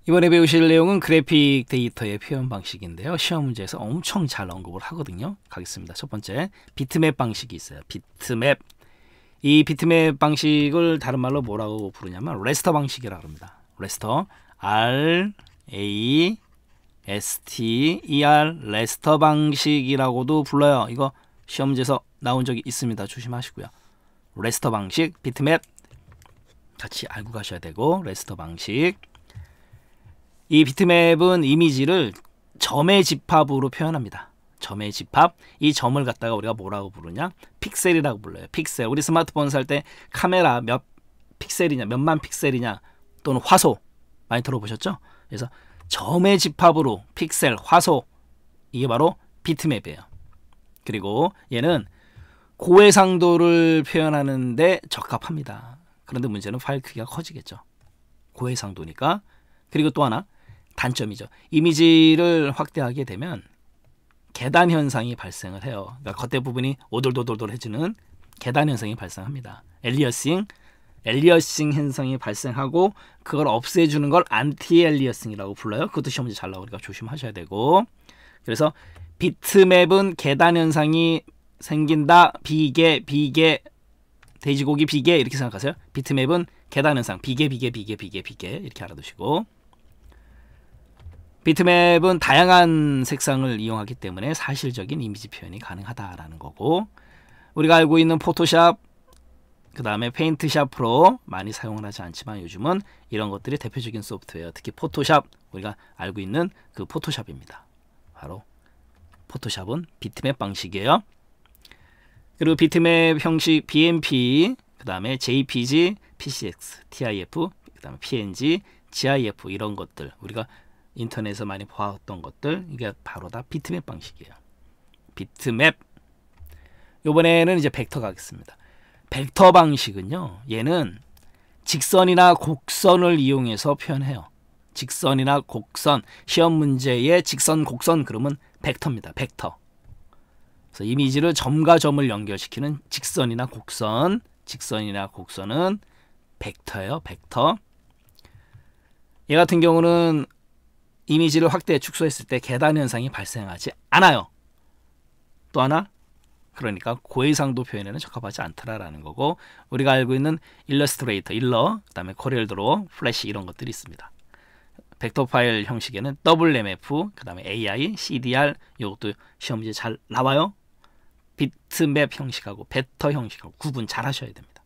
이번에 배우실 내용은 그래픽 데이터의 표현 방식인데요. 시험 문제에서 엄청 잘 언급을 하거든요. 가겠습니다. 첫 번째, 비트맵 방식이 있어요. 비트맵. 이 비트맵 방식을 다른 말로 뭐라고 부르냐면 레스터 방식이라고 합니다. 레스터, R-A-S-T-E-R, 레스터 방식이라고도 불러요. 이거 시험 문제에서 나온 적이 있습니다. 조심하시고요. 레스터 방식, 비트맵 같이 알고 가셔야 되고, 레스터 방식. 이 비트맵은 이미지를 점의 집합으로 표현합니다. 점의 집합. 이 점을 갖다가 우리가 뭐라고 부르냐? 픽셀이라고 불러요. 픽셀. 우리 스마트폰 살 때 카메라 몇 픽셀이냐, 몇만 픽셀이냐, 또는 화소 많이 들어보셨죠? 그래서 점의 집합으로 픽셀, 화소, 이게 바로 비트맵이에요. 그리고 얘는 고해상도를 표현하는데 적합합니다. 그런데 문제는 파일 크기가 커지겠죠. 고해상도니까. 그리고 또 하나 단점이죠. 이미지를 확대하게 되면 계단 현상이 발생을 해요. 그러니까 겉에 부분이 오돌도돌해지는 계단 현상이 발생합니다. 엘리어싱 현상이 발생하고, 그걸 없애주는 걸 안티 엘리어싱이라고 불러요. 그것도 시험 문제 잘 나오니까 조심하셔야 되고. 그래서 비트맵은 계단 현상이 생긴다. 비계, 돼지고기 비계, 이렇게 생각하세요. 비트맵은 계단 현상, 비계 이렇게 알아두시고, 비트맵은 다양한 색상을 이용하기 때문에 사실적인 이미지 표현이 가능하다라는 거고, 우리가 알고 있는 포토샵, 그 다음에 페인트샵 프로 많이 사용을 하지 않지만 요즘은 이런 것들이 대표적인 소프트웨어, 특히 포토샵, 우리가 알고 있는 그 포토샵입니다. 바로 포토샵은 비트맵 방식이에요. 그리고 비트맵 형식 BMP, 그 다음에 JPG, PCX, TIF, 그 다음에 PNG, GIF, 이런 것들, 우리가 인터넷에서 많이 보았던 것들, 이게 바로 다 비트맵 방식이에요. 비트맵. 이번에는 이제 벡터 가겠습니다. 벡터 방식은요, 얘는 직선이나 곡선을 이용해서 표현해요. 직선이나 곡선. 시험 문제의 직선, 곡선 그러면 벡터입니다. 벡터. 그래서 이미지를 점과 점을 연결시키는 직선이나 곡선. 직선이나 곡선은 벡터예요. 벡터. 얘 같은 경우는 이미지를 확대, 축소했을 때 계단 현상이 발생하지 않아요. 또 하나, 그러니까 고해상도 표현에는 적합하지 않더라라는 거고, 우리가 알고 있는 일러스트레이터, 그 다음에 코렐드로, 플래시 이런 것들이 있습니다. 벡터 파일 형식에는 WMF, 그 다음에 AI, CDR, 이것도 시험 문제 잘 나와요. 비트맵 형식하고 벡터 형식하고 구분 잘 하셔야 됩니다.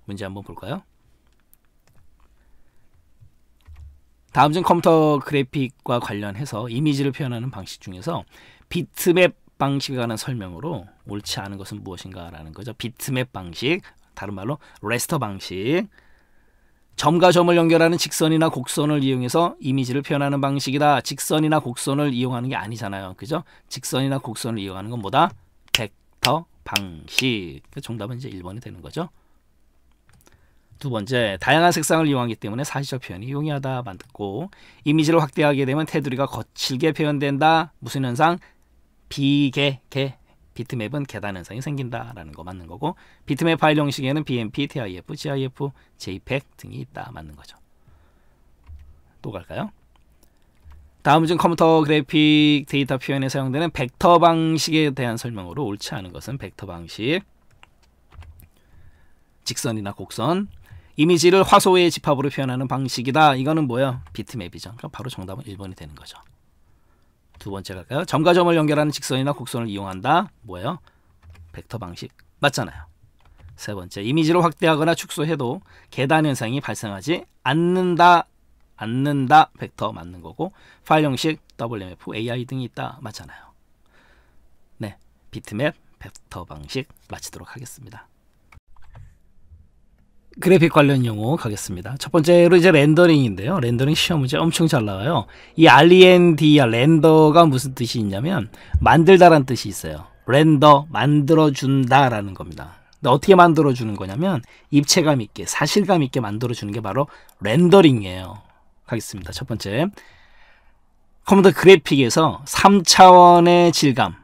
문제 한번 볼까요? 다음 중 컴퓨터 그래픽과 관련해서 이미지를 표현하는 방식 중에서 비트맵 방식에 관한 설명으로 옳지 않은 것은 무엇인가 라는 거죠. 비트맵 방식, 다른 말로 레스터 방식. 점과 점을 연결하는 직선이나 곡선을 이용해서 이미지를 표현하는 방식이다. 직선이나 곡선을 이용하는 게 아니잖아요. 그죠? 직선이나 곡선을 이용하는 건 뭐다? 벡터 방식. 정답은 이제 1번이 되는 거죠. 두 번째, 다양한 색상을 이용하기 때문에 사실적 표현이 용이하다 맞고, 이미지를 확대하게 되면 테두리가 거칠게 표현된다. 무슨 현상? 비계, 비트맵은 계단 현상이 생긴다라는 거 맞는 거고, 비트맵 파일 형식에는 BMP, TIF, GIF, JPEG 등이 있다 맞는 거죠. 또 갈까요? 다음 중 컴퓨터 그래픽 데이터 표현에 사용되는 벡터 방식에 대한 설명으로 옳지 않은 것은 벡터 방식. 직선이나 곡선. 이미지를 화소의 집합으로 표현하는 방식이다. 이거는 뭐예요? 비트맵이죠. 그럼 바로 정답은 1번이 되는 거죠. 두 번째 갈까요? 점과 점을 연결하는 직선이나 곡선을 이용한다. 뭐예요? 벡터 방식. 맞잖아요. 세 번째, 이미지를 확대하거나 축소해도 계단 현상이 발생하지 않는다. 벡터 맞는 거고, 파일 형식 WMF, AI 등이 있다. 맞잖아요. 네, 비트맵, 벡터 방식 마치도록 하겠습니다. 그래픽 관련 용어 가겠습니다. 첫 번째로 이제 렌더링인데요. 렌더링 시험 문제 엄청 잘 나와요. 이 RENDR, 렌더가 무슨 뜻이 있냐면 만들다라는 뜻이 있어요. 렌더, 만들어준다라는 겁니다. 근데 어떻게 만들어주는 거냐면 입체감 있게, 사실감 있게 만들어주는 게 바로 렌더링이에요. 가겠습니다. 첫 번째, 컴퓨터 그래픽에서 3차원의 질감,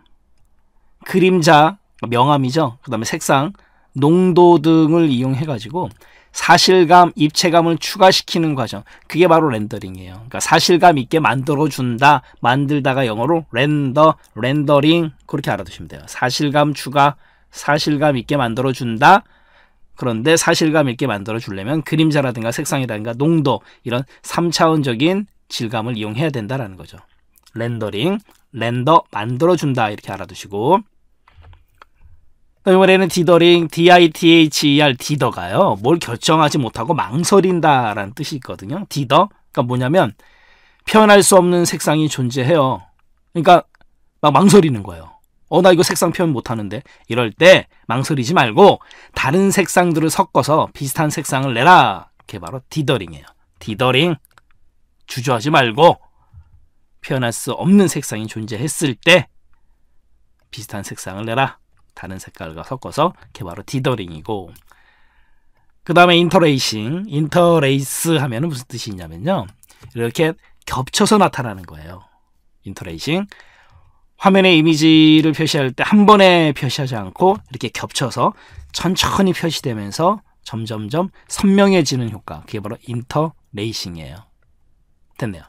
그림자, 명암이죠. 그 다음에 색상, 농도 등을 이용해 가지고 사실감, 입체감을 추가시키는 과정. 그게 바로 렌더링이에요. 그러니까 사실감 있게 만들어준다. 만들다가 영어로 렌더링 그렇게 알아두시면 돼요. 사실감 추가, 사실감 있게 만들어준다. 그런데 사실감 있게 만들어주려면 그림자라든가 색상이라든가 농도 이런 3차원적인 질감을 이용해야 된다라는 거죠. 렌더링, 렌더 만들어준다 이렇게 알아두시고, 이번에는 디더링, D-I-T-H-E-R, 디더가요. 뭘 결정하지 못하고 망설인다라는 뜻이 있거든요. 디더, 그러니까 뭐냐면 표현할 수 없는 색상이 존재해요. 그러니까 막 망설이는 거예요. 나 이거 색상 표현 못하는데. 이럴 때 망설이지 말고 다른 색상들을 섞어서 비슷한 색상을 내라. 그게 바로 디더링이에요. 디더링, 주저하지 말고 표현할 수 없는 색상이 존재했을 때 비슷한 색상을 내라. 다른 색깔과 섞어서 그게 바로 디더링이고, 그 다음에 인터레이싱, 인터레이스 하면은 무슨 뜻이 있냐면요, 이렇게 겹쳐서 나타나는 거예요. 인터레이싱, 화면에 이미지를 표시할 때 한 번에 표시하지 않고 이렇게 겹쳐서 천천히 표시되면서 점점점 선명해지는 효과, 그게 바로 인터레이싱이에요. 됐네요.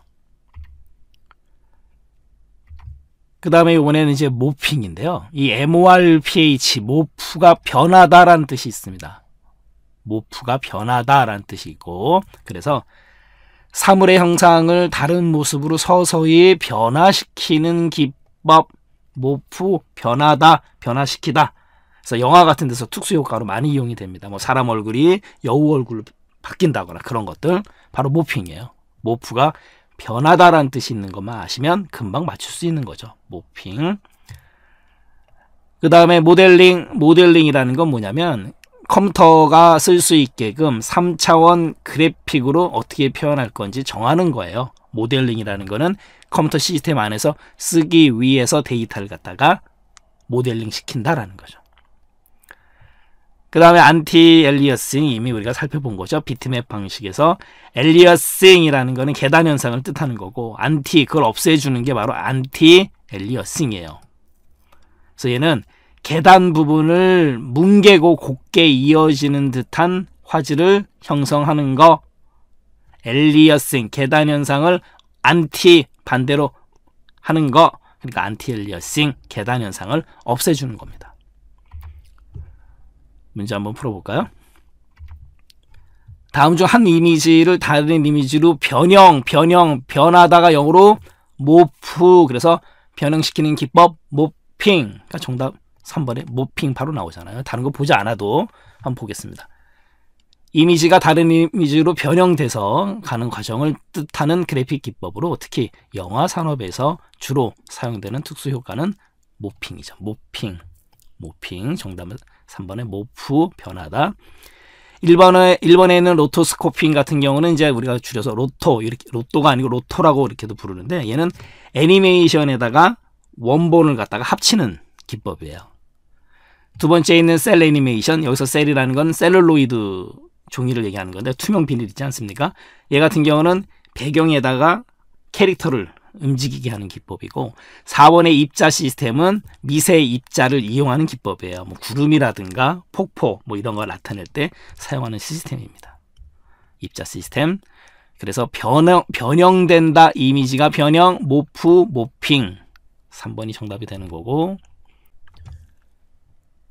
그 다음에 이번에는 이제 모핑인데요. 이 MORPH, 모프가 변하다라는 뜻이 있습니다. 모프가 변하다라는 뜻이 있고, 그래서 사물의 형상을 다른 모습으로 서서히 변화시키는 기법, 모프, 변하다, 변화시키다. 그래서 영화 같은 데서 특수 효과로 많이 이용이 됩니다. 뭐 사람 얼굴이 여우 얼굴로 바뀐다거나 그런 것들, 바로 모핑이에요. 모프가 변하다라는 뜻이 있는 것만 아시면 금방 맞출 수 있는 거죠. 모핑. 그 다음에 모델링이라는 건 뭐냐면 컴퓨터가 쓸 수 있게끔 3차원 그래픽으로 어떻게 표현할 건지 정하는 거예요. 모델링이라는 거는 컴퓨터 시스템 안에서 쓰기 위해서 데이터를 갖다가 모델링 시킨다라는 거죠. 그 다음에 안티 엘리어싱, 이미 우리가 살펴본 거죠. 비트맵 방식에서 엘리어싱이라는 거는 계단 현상을 뜻하는 거고, 안티, 그걸 없애주는 게 바로 안티 엘리어싱이에요. 그래서 얘는 계단 부분을 뭉개고 곱게 이어지는 듯한 화질을 형성하는 거, 엘리어싱, 계단 현상을 안티, 반대로 하는 거, 그러니까 안티 엘리어싱, 계단 현상을 없애주는 겁니다. 문제 한번 풀어볼까요? 다음 중 한 이미지를 다른 이미지로 변하다가 영어로 모프, 그래서 변형시키는 기법 모핑. 그러니까 정답 3번에 모핑 바로 나오잖아요. 다른 거 보지 않아도 한번 보겠습니다. 이미지가 다른 이미지로 변형돼서 가는 과정을 뜻하는 그래픽 기법으로 특히 영화 산업에서 주로 사용되는 특수 효과는 모핑이죠. 모핑. 정답은 3번에 모프, 변하다. 1번에 있는 로토스코핑 같은 경우는 이제 우리가 줄여서 로토, 이렇게 로또가 아니고 로토라고 이렇게도 부르는데, 얘는 애니메이션에다가 원본을 갖다가 합치는 기법이에요. 두 번째에 있는 셀 애니메이션, 여기서 셀이라는 건 셀룰로이드 종이를 얘기하는 건데 투명 비닐 있지 않습니까? 얘 같은 경우는 배경에다가 캐릭터를 움직이게 하는 기법이고, 4번의 입자 시스템은 미세 입자를 이용하는 기법이에요. 뭐 구름이라든가 폭포 뭐 이런 걸 나타낼 때 사용하는 시스템입니다. 입자 시스템. 그래서 변형된다, 이미지가 변형, 모프, 모핑. 3번이 정답이 되는 거고,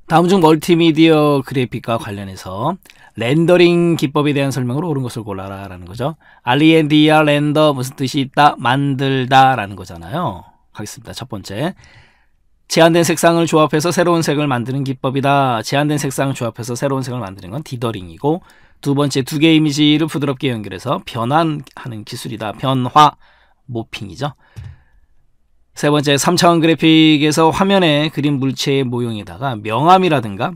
다음 중 멀티미디어 그래픽과 관련해서 렌더링 기법에 대한 설명으로 옳은 것을 골라라 라는 거죠. RENDR, 렌더, 무슨 뜻이 있다? 만들다 라는 거잖아요. 가겠습니다. 첫 번째, 제한된 색상을 조합해서 새로운 색을 만드는 기법이다. 제한된 색상을 조합해서 새로운 색을 만드는 건 디더링이고, 두 번째, 두 개의 이미지를 부드럽게 연결해서 변환하는 기술이다. 변화, 모핑이죠. 세 번째, 3차원 그래픽에서 화면에 그린 물체의 모형에다가 명암이라든가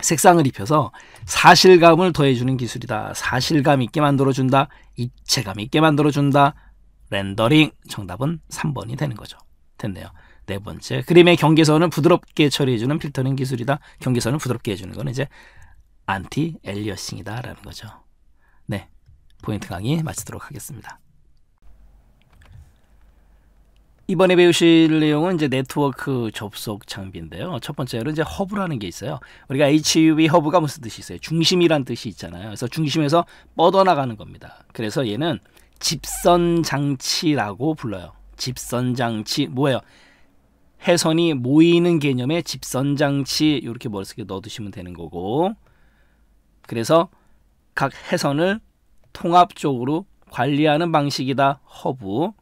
색상을 입혀서 사실감을 더해주는 기술이다. 사실감 있게 만들어준다. 입체감 있게 만들어준다. 렌더링. 정답은 3번이 되는 거죠. 됐네요. 네 번째, 그림의 경계선을 부드럽게 처리해주는 필터링 기술이다. 경계선을 부드럽게 해주는 건 이제 안티 엘리어싱이다 라는 거죠. 네, 포인트 강의 마치도록 하겠습니다. 이번에 배우실 내용은 이제 네트워크 접속 장비인데요. 첫 번째로 이제 허브라는 게 있어요. 우리가 HUB 허브가 무슨 뜻이 있어요? 중심이란 뜻이 있잖아요. 그래서 중심에서 뻗어나가는 겁니다. 그래서 얘는 집선 장치라고 불러요. 집선 장치 뭐예요? 해선이 모이는 개념의 집선 장치 이렇게 머릿속에 넣어두시면 되는 거고, 그래서 각 해선을 통합적으로 관리하는 방식이다. 허브.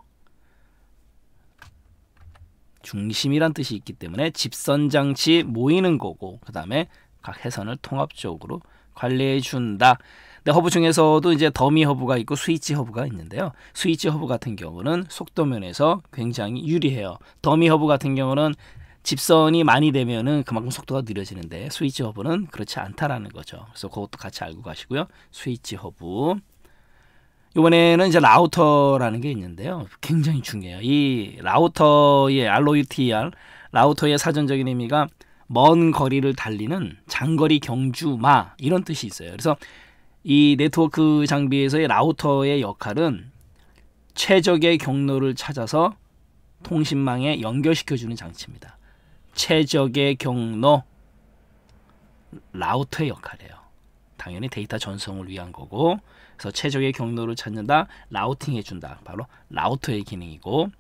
중심이란 뜻이 있기 때문에 집선 장치 모이는 거고, 그 다음에 각 해선을 통합적으로 관리해 준다. 근데 허브 중에서도 이제 더미 허브가 있고 스위치 허브가 있는데요. 스위치 허브 같은 경우는 속도 면에서 굉장히 유리해요. 더미 허브 같은 경우는 집선이 많이 되면은 그만큼 속도가 느려지는데 스위치 허브는 그렇지 않다라는 거죠. 그래서 그것도 같이 알고 가시고요. 스위치 허브. 이번에는 이제 라우터라는 게 있는데요. 굉장히 중요해요. 이 라우터의 ROUTR, 라우터의 사전적인 의미가 먼 거리를 달리는 장거리 경주마 이런 뜻이 있어요. 그래서 이 네트워크 장비에서의 라우터의 역할은 최적의 경로를 찾아서 통신망에 연결시켜주는 장치입니다. 최적의 경로, 라우터의 역할이에요. 당연히 데이터 전송을 위한 거고, 그래서 최적의 경로를 찾는다, 라우팅 해준다. 바로 라우터의 기능이고,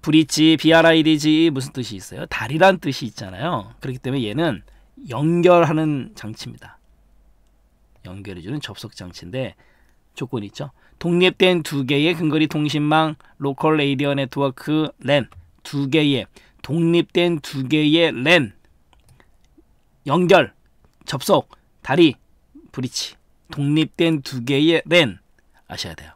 브릿지, BRIDG 무슨 뜻이 있어요? 다리란 뜻이 있잖아요. 그렇기 때문에 얘는 연결하는 장치입니다. 연결해주는 접속 장치인데 조건이 있죠. 독립된 두 개의 근거리 통신망, 로컬 레이디어 네트워크, 랜, 두 개의 독립된 두 개의 랜, 연결, 접속, 다리, 브릿지, 독립된 두 개의 랜 아셔야 돼요.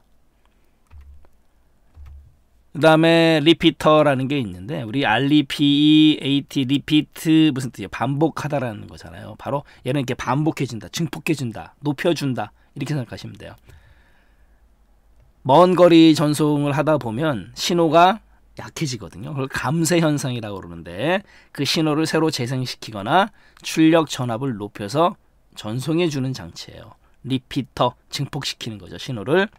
그 다음에 리피터라는 게 있는데, 우리 REPEAT, 리피트 무슨 뜻이에요? 반복하다라는 거잖아요. 바로 얘는 이렇게 반복해준다, 증폭해준다, 높여준다 이렇게 생각하시면 돼요. 먼 거리 전송을 하다 보면 신호가 약해지거든요. 그걸 감쇄 현상이라고 그러는데, 그 신호를 새로 재생시키거나 출력 전압을 높여서 전송해주는 장치예요. 리피터, 증폭시키는 거죠. 신호를.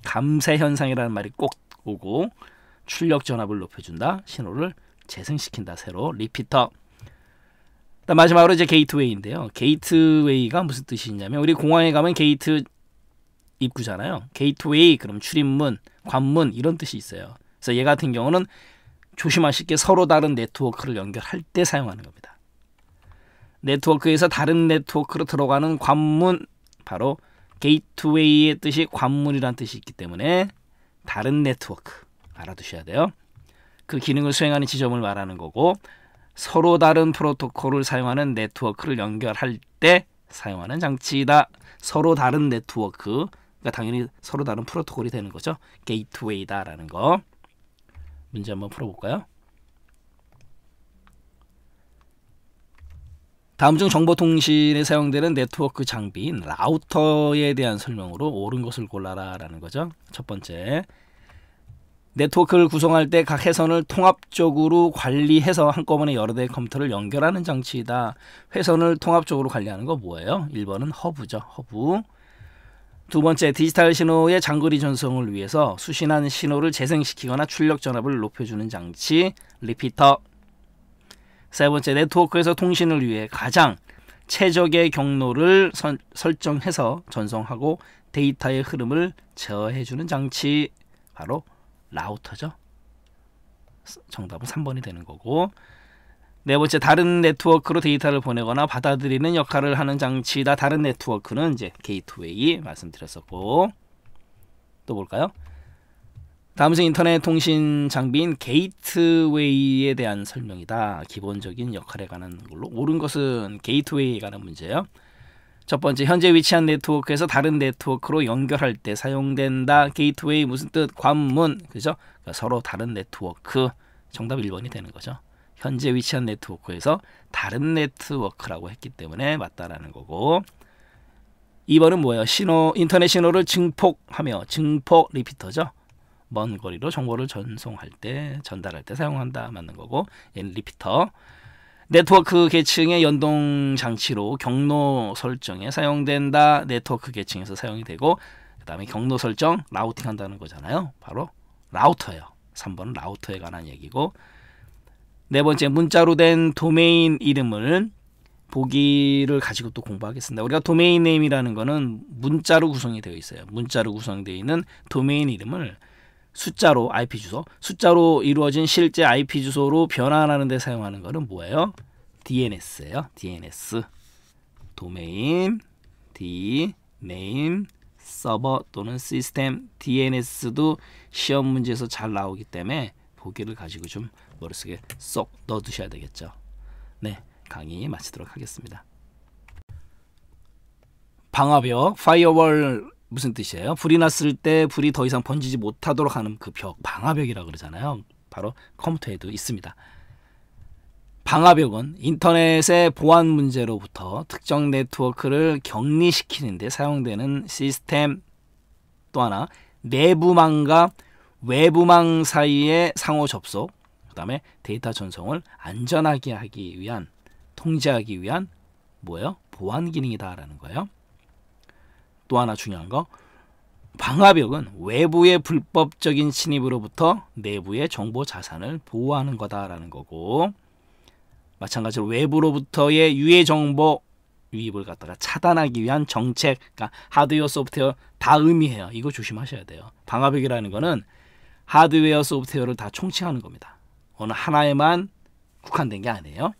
감쇄 현상이라는 말이 꼭 오고, 출력 전압을 높여준다, 신호를 재생시킨다, 새로. 리피터. 마지막으로 이제 게이트웨이인데요. 게이트웨이가 무슨 뜻이 있냐면, 우리 공항에 가면 게이트 입구잖아요. 게이트웨이 그럼 출입문, 관문 이런 뜻이 있어요. 그래서 얘 같은 경우는 조심하실게 서로 다른 네트워크를 연결할 때 사용하는 겁니다. 네트워크에서 다른 네트워크로 들어가는 관문, 바로 게이트웨이의 뜻이 관문이라는 뜻이 있기 때문에 다른 네트워크 알아두셔야 돼요. 그 기능을 수행하는 지점을 말하는 거고, 서로 다른 프로토콜을 사용하는 네트워크를 연결할 때 사용하는 장치이다. 서로 다른 네트워크, 그러니까 당연히 서로 다른 프로토콜이 되는 거죠. 게이트웨이다라는 거. 문제 한번 풀어볼까요? 다음 중 정보통신에 사용되는 네트워크 장비인 라우터에 대한 설명으로 옳은 것을 골라라 라는 거죠. 첫 번째, 네트워크를 구성할 때 각 회선을 통합적으로 관리해서 한꺼번에 여러 대의 컴퓨터를 연결하는 장치이다. 회선을 통합적으로 관리하는 거 뭐예요? 1번은 허브죠. 허브. 두 번째, 디지털 신호의 장거리 전송을 위해서 수신한 신호를 재생시키거나 출력 전압을 높여주는 장치, 리피터. 세 번째, 네트워크에서 통신을 위해 가장 최적의 경로를 설정해서 전송하고 데이터의 흐름을 제어해주는 장치, 바로 라우터죠. 정답은 3번이 되는 거고, 네 번째, 다른 네트워크로 데이터를 보내거나 받아들이는 역할을 하는 장치다. 다른 네트워크는 이제 게이트웨이 말씀드렸었고, 또 볼까요? 다음은 인터넷 통신 장비인 게이트웨이에 대한 설명이다. 기본적인 역할에 관한 걸로 옳은 것은 게이트웨이에 관한 문제예요. 첫 번째, 현재 위치한 네트워크에서 다른 네트워크로 연결할 때 사용된다. 게이트웨이 무슨 뜻? 관문, 그죠? 그러니까 서로 다른 네트워크. 정답 1번이 되는 거죠. 현재 위치한 네트워크에서 다른 네트워크라고 했기 때문에 맞다라는 거고, 2번은 뭐예요? 인터넷 신호를 증폭하며, 증폭 리피터죠. 먼 거리로 정보를 전달할 때 사용한다. 맞는 거고, 얘는 리피터. 네트워크 계층의 연동 장치로 경로 설정에 사용된다. 네트워크 계층에서 사용이 되고, 그 다음에 경로 설정, 라우팅 한다는 거잖아요. 바로 라우터예요. 3번은 라우터에 관한 얘기고, 네 번째 문자로 된 도메인 이름을 보기를 가지고 또 공부하겠습니다. 우리가 도메인 네임이라는 거는 문자로 구성이 되어 있어요. 문자로 구성되어 있는 도메인 이름을 숫자로 IP 주소, 숫자로 이루어진 실제 IP 주소로 변환하는 데 사용하는 거는 뭐예요? DNS예요. DNS. 도메인, D, 네임, 서버 또는 시스템, DNS도 시험 문제에서 잘 나오기 때문에 보기를 가지고 좀 머릿속에 쏙 넣어두셔야 되겠죠. 네, 강의 마치도록 하겠습니다. 방화벽, 파이어월 무슨 뜻이에요? 불이 났을 때 불이 더 이상 번지지 못하도록 하는 그 벽, 방화벽이라고 그러잖아요. 바로 컴퓨터에도 있습니다. 방화벽은 인터넷의 보안 문제로부터 특정 네트워크를 격리시키는 데 사용되는 시스템, 또 하나 내부망과 외부망 사이의 상호 접속, 그 다음에 데이터 전송을 안전하게 하기 위한, 통제하기 위한 뭐예요? 보안 기능이다라는 거예요. 또 하나 중요한 거, 방화벽은 외부의 불법적인 침입으로부터 내부의 정보 자산을 보호하는 거다라는 거고, 마찬가지로 외부로부터의 유해 정보 유입을 갖다가 차단하기 위한 정책, 그러니까 하드웨어, 소프트웨어 다 의미해요. 이거 조심하셔야 돼요. 방화벽이라는 거는 하드웨어, 소프트웨어를 다 총칭하는 겁니다. 어느 하나에만 국한된 게 아니에요.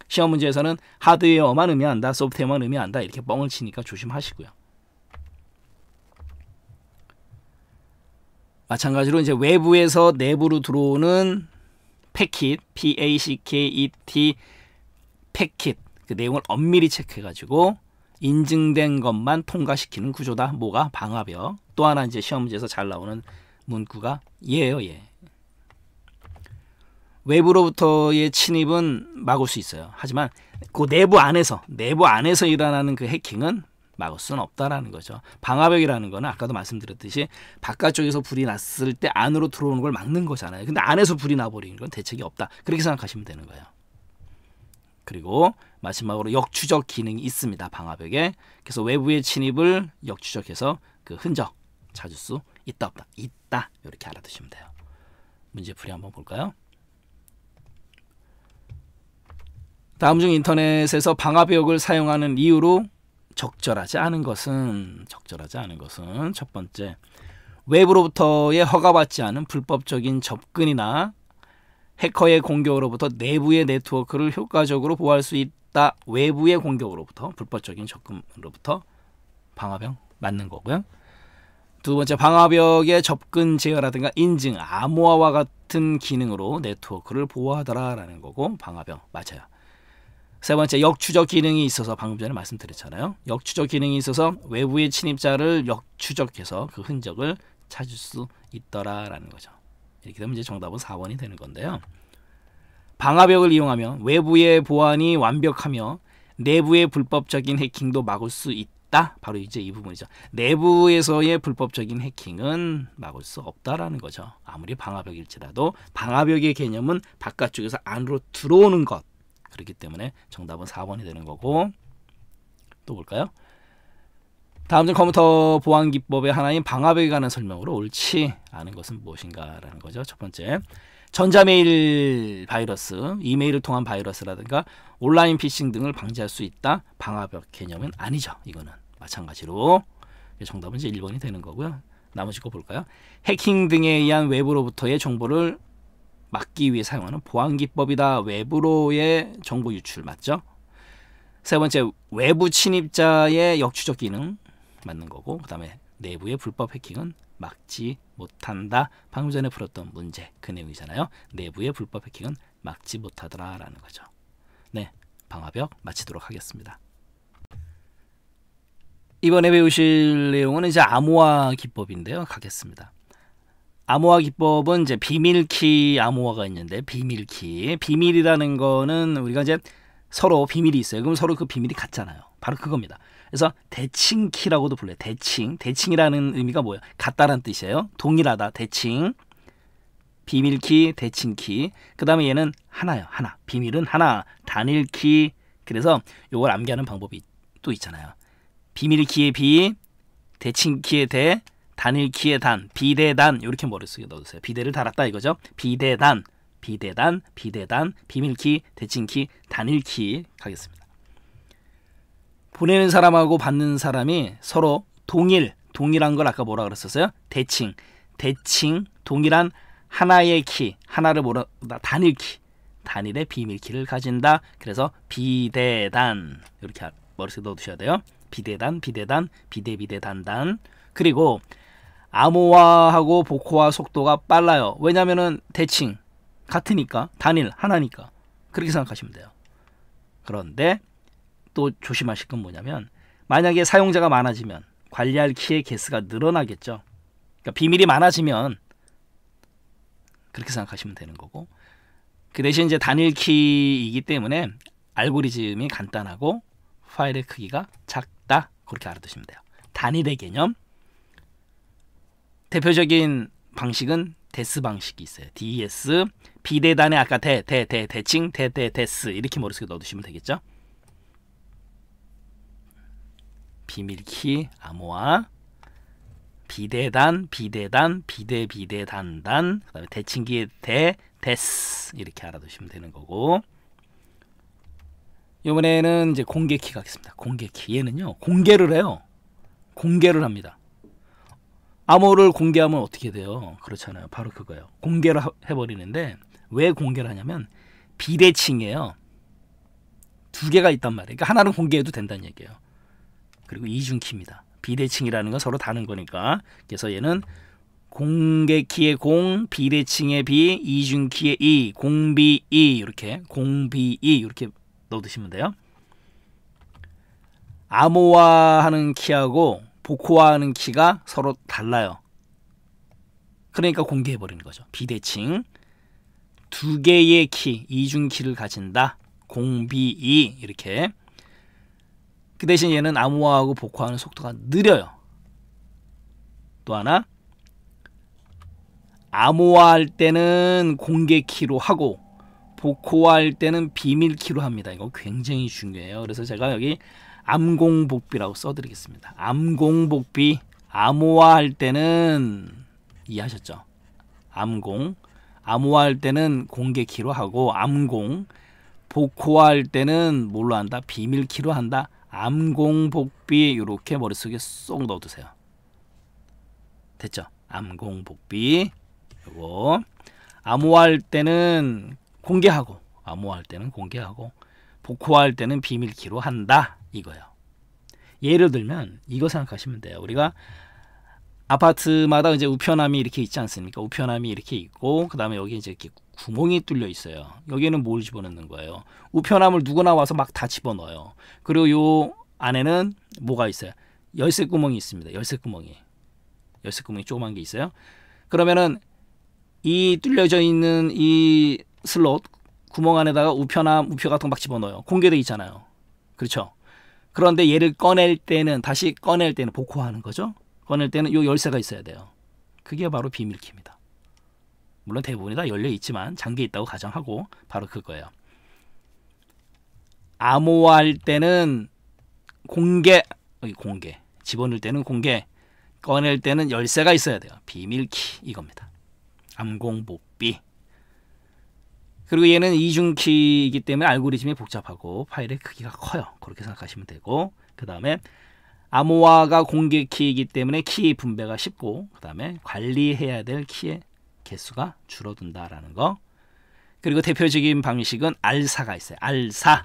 시험 문제에서는 하드웨어만 의미한다, 소프트웨어만 의미한다 이렇게 뻥을 치니까 조심하시고요. 마찬가지로 이제 외부에서 내부로 들어오는 패킷, PACKET, 패킷, 그 내용을 엄밀히 체크해가지고 인증된 것만 통과시키는 구조다. 뭐가? 방화벽. 또 하나 이제 시험 문제에서 잘 나오는 문구가 얘예요, 얘. 외부로부터의 침입은 막을 수 있어요. 하지만 그 내부 안에서 일어나는 그 해킹은 막을 수는 없다라는 거죠. 방화벽이라는 거는 아까도 말씀드렸듯이 바깥쪽에서 불이 났을 때 안으로 들어오는 걸 막는 거잖아요. 근데 안에서 불이 나버리는 건 대책이 없다. 그렇게 생각하시면 되는 거예요. 그리고 마지막으로 역추적 기능이 있습니다. 방화벽에. 그래서 외부의 침입을 역추적해서 그 흔적 찾을 수 있다 없다. 있다. 이렇게 알아두시면 돼요. 문제풀이 한번 볼까요? 다음 중 인터넷에서 방화벽을 사용하는 이유로 적절하지 않은 것은 첫 번째, 외부로부터의 허가받지 않은 불법적인 접근이나 해커의 공격으로부터 내부의 네트워크를 효과적으로 보호할 수 있다. 외부의 공격으로부터, 불법적인 접근으로부터 방화벽 맞는 거고요. 두 번째, 방화벽의 접근 제어라든가 인증, 암호화와 같은 기능으로 네트워크를 보호하더라라는 거고 방화벽 맞아요. 세 번째, 역추적 기능이 있어서 방금 전에 말씀드렸잖아요. 역추적 기능이 있어서 외부의 침입자를 역추적해서 그 흔적을 찾을 수 있더라라는 거죠. 이렇게 되면 이제 정답은 4번이 되는 건데요. 방화벽을 이용하면 외부의 보안이 완벽하며 내부의 불법적인 해킹도 막을 수 있다. 바로 이제 이 부분이죠. 내부에서의 불법적인 해킹은 막을 수 없다라는 거죠. 아무리 방화벽일지라도 방화벽의 개념은 바깥쪽에서 안으로 들어오는 것. 그렇기 때문에 정답은 4번이 되는 거고, 또 볼까요? 다음 중 컴퓨터 보안 기법의 하나인 방화벽에 관한 설명으로 옳지 않은 것은 무엇인가라는 거죠. 첫 번째, 전자메일 바이러스, 이메일을 통한 바이러스라든가 온라인 피싱 등을 방지할 수 있다. 방화벽 개념은 아니죠. 이거는 마찬가지로 정답은 이제 1번이 되는 거고요. 나머지 거 볼까요? 해킹 등에 의한 외부로부터의 정보를 막기 위해 사용하는 보안 기법이다. 외부로의 정보 유출 맞죠? 세 번째, 외부 침입자의 역추적 기능 맞는 거고, 그 다음에 내부의 불법 해킹은 막지 못한다. 방금 전에 풀었던 문제 그 내용이잖아요. 내부의 불법 해킹은 막지 못하더라라는 거죠. 네, 방화벽 마치도록 하겠습니다. 이번에 배우실 내용은 이제 암호화 기법인데요. 가겠습니다. 암호화 기법은 이제 비밀키 암호화가 있는데, 비밀이라는 거는 우리가 이제 서로 비밀이 있어요. 그럼 서로 그 비밀이 같잖아요. 바로 그겁니다. 그래서 대칭키라고도 불러요. 대칭이라는 의미가 뭐예요? 같다라는 뜻이에요. 동일하다. 대칭, 비밀키, 대칭키. 그 다음에 얘는 하나요. 하나. 비밀은 하나. 단일키. 그래서 이걸 암기하는 방법이 또 있잖아요. 비밀키의 비, 대칭키의 대, 단일 키의 단, 비대단 이렇게 머릿속에 넣어두세요. 비대를 달았다 이거죠. 비대단, 비대단, 비대단, 비밀키, 대칭키, 단일키 가겠습니다. 보내는 사람하고 받는 사람이 서로 동일한 걸 아까 뭐라 그랬었어요? 대칭, 동일한 하나의 키, 하나를 뭐라 단일키, 단일의 비밀키를 가진다. 그래서 비대단 이렇게 머릿속에 넣어두셔야 돼요. 비대단, 비대단단. 그리고 암호화하고 복호화 속도가 빨라요. 왜냐면은 대칭 같으니까, 단일 하나니까. 그렇게 생각하시면 돼요. 그런데 또 조심하실 건 뭐냐면, 만약에 사용자가 많아지면 관리할 키의 개수가 늘어나겠죠. 그러니까 비밀이 많아지면 그렇게 생각하시면 되는 거고, 그 대신 이제 단일 키이기 때문에 알고리즘이 간단하고 파일의 크기가 작다. 그렇게 알아두시면 돼요. 단일의 개념. 대표적인 방식은 데스 방식이 있어요. DS. 비대단에 아까 대칭, 데스 이렇게 머릿속에 넣어두시면 되겠죠. 비밀키, 암호화, 비대단, 비대단단, 그 다음에 대칭기의 데스 이렇게 알아두시면 되는 거고, 이번에는 이제 공개키 가겠습니다. 공개키. 얘는요, 공개를 해요. 공개를 합니다. 암호를 공개하면 어떻게 돼요? 그렇잖아요. 바로 그거예요. 공개를 해버리는데, 왜 공개를 하냐면 비대칭이에요. 두 개가 있단 말이에요. 그러니까 하나는 공개해도 된다는 얘기예요. 그리고 이중키입니다. 비대칭이라는 건 서로 다른 거니까. 그래서 얘는 공개키의 공, 비대칭의 비, 이중키의 이, 공비 이 이렇게 공비 이 이렇게 넣어두시면 돼요. 암호화하는 키하고 복호화하는 키가 서로 달라요. 그러니까 공개해버리는 거죠. 비대칭 두 개의 키, 이중키를 가진다. 공비이 이렇게. 그 대신 얘는 암호화하고 복호화하는 속도가 느려요. 또 하나, 암호화할 때는 공개키로 하고 복호화할 때는 비밀키로 합니다. 이거 굉장히 중요해요. 그래서 제가 여기 암공복비라고 써드리겠습니다. 암공복비. 암호화할 때는 이해하셨죠? 암호화할 때는 공개키로 하고, 복호화할 때는 뭘로 한다? 비밀키로 한다. 암공복비. 이렇게 머릿속에 쏙 넣어두세요. 됐죠? 암공복비. 요거 암호화할 때는 공개하고, 복호화할 때는 비밀키로 한다 이거예요. 예를 들면 이거 생각하시면 돼요. 우리가 아파트마다 이제 우편함이 이렇게 있지 않습니까? 우편함이 이렇게 있고, 그 다음에 여기 이제 이렇게 구멍이 뚫려 있어요. 여기는 뭘 집어넣는 거예요? 우편함을 누구나 와서 막 다 집어넣어요. 그리고 요 안에는 뭐가 있어요? 열쇠 구멍이 있습니다. 열쇠 구멍이 조그만 게 있어요. 그러면은 이 뚫려져 있는 이 슬롯 구멍 안에다가 우편함, 우표 같은 거 막 집어넣어요. 공개돼 있잖아요. 그렇죠? 그런데 얘를 다시 꺼낼 때는 복호하는 거죠. 꺼낼 때는 요 열쇠가 있어야 돼요. 그게 바로 비밀키입니다. 물론 대부분이 다 열려 있지만 잠겨 있다고 가정하고 바로 그거예요. 암호화할 때는 공개, 집어넣을 때는 공개, 꺼낼 때는 열쇠가 있어야 돼요. 비밀키 이겁니다. 암공복비. 그리고 얘는 이중키이기 때문에 알고리즘이 복잡하고 파일의 크기가 커요. 그렇게 생각하시면 되고, 그 다음에 암호화가 공개키이기 때문에 키 분배가 쉽고, 그 다음에 관리해야 될 키의 개수가 줄어든다라는 거. 그리고 대표적인 방식은 알사가 있어요. 알사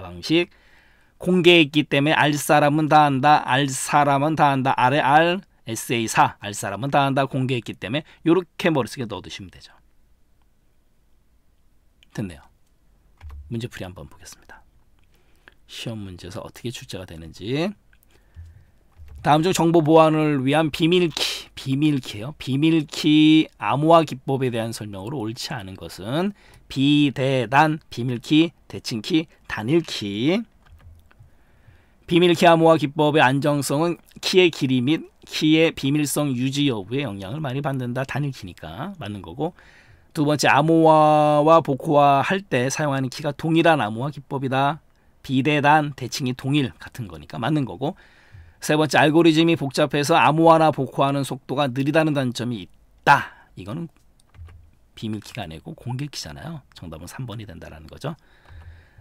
방식. 공개했기 때문에 알사람은 다 한다. 알사람은 다 한다. 아래 알, SA4. 알사람은 다 한다. 공개했기 때문에 이렇게 머릿속에 넣어두시면 되죠. 됐네요. 문제풀이 한번 보겠습니다. 시험 문제에서 어떻게 출제가 되는지. 다음 중 정보 보안을 위한 비밀키예요. 비밀키 암호화 기법에 대한 설명으로 옳지 않은 것은 비대단, 비밀키, 대칭키, 단일키. 비밀키 암호화 기법의 안정성은 키의 길이 및 키의 비밀성 유지 여부에 영향을 많이 받는다. 단일키니까 맞는 거고, 두 번째, 암호화와 복호화 할 때 사용하는 키가 동일한 암호화 기법이다. 비대단, 대칭이 동일 같은 거니까 맞는 거고, 세 번째, 알고리즘이 복잡해서 암호화나 복호하는 속도가 느리다는 단점이 있다. 이거는 비밀키가 아니고 공개키잖아요. 정답은 3번이 된다는 거죠.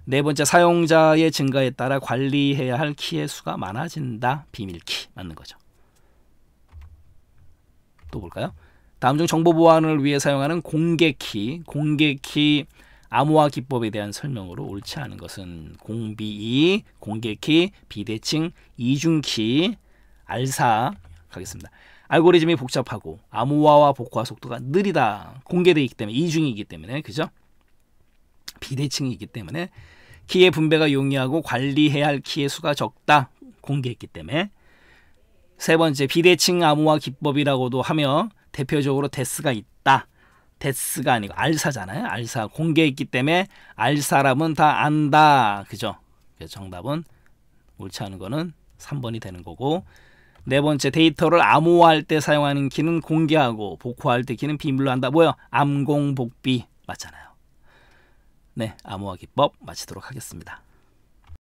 네 번째, 사용자의 증가에 따라 관리해야 할 키의 수가 많아진다. 비밀키 맞는 거죠. 또 볼까요? 다음 중 정보 보안을 위해 사용하는 공개키 암호화 기법에 대한 설명으로 옳지 않은 것은 공비2, 공개키, 비대칭, 이중키, 알사 가겠습니다. 알고리즘이 복잡하고 암호화와 복호화 속도가 느리다. 공개되어 있기 때문에, 이중이기 때문에, 그죠? 비대칭이기 때문에 키의 분배가 용이하고 관리해야 할 키의 수가 적다. 공개했기 때문에. 세 번째, 비대칭 암호화 기법이라고도 하며 대표적으로 데스가 있다. 데스가 아니고 알사잖아요. 알사 공개했기 때문에 알 사람은 다 안다. 그죠? 그래서 정답은 옳지 않은 거는 3번이 되는 거고, 네 번째, 데이터를 암호화할 때 사용하는 키는 공개하고 복호할 때 키는 비밀로 한다. 뭐요? 암공복비 맞잖아요. 네, 암호화 기법 마치도록 하겠습니다.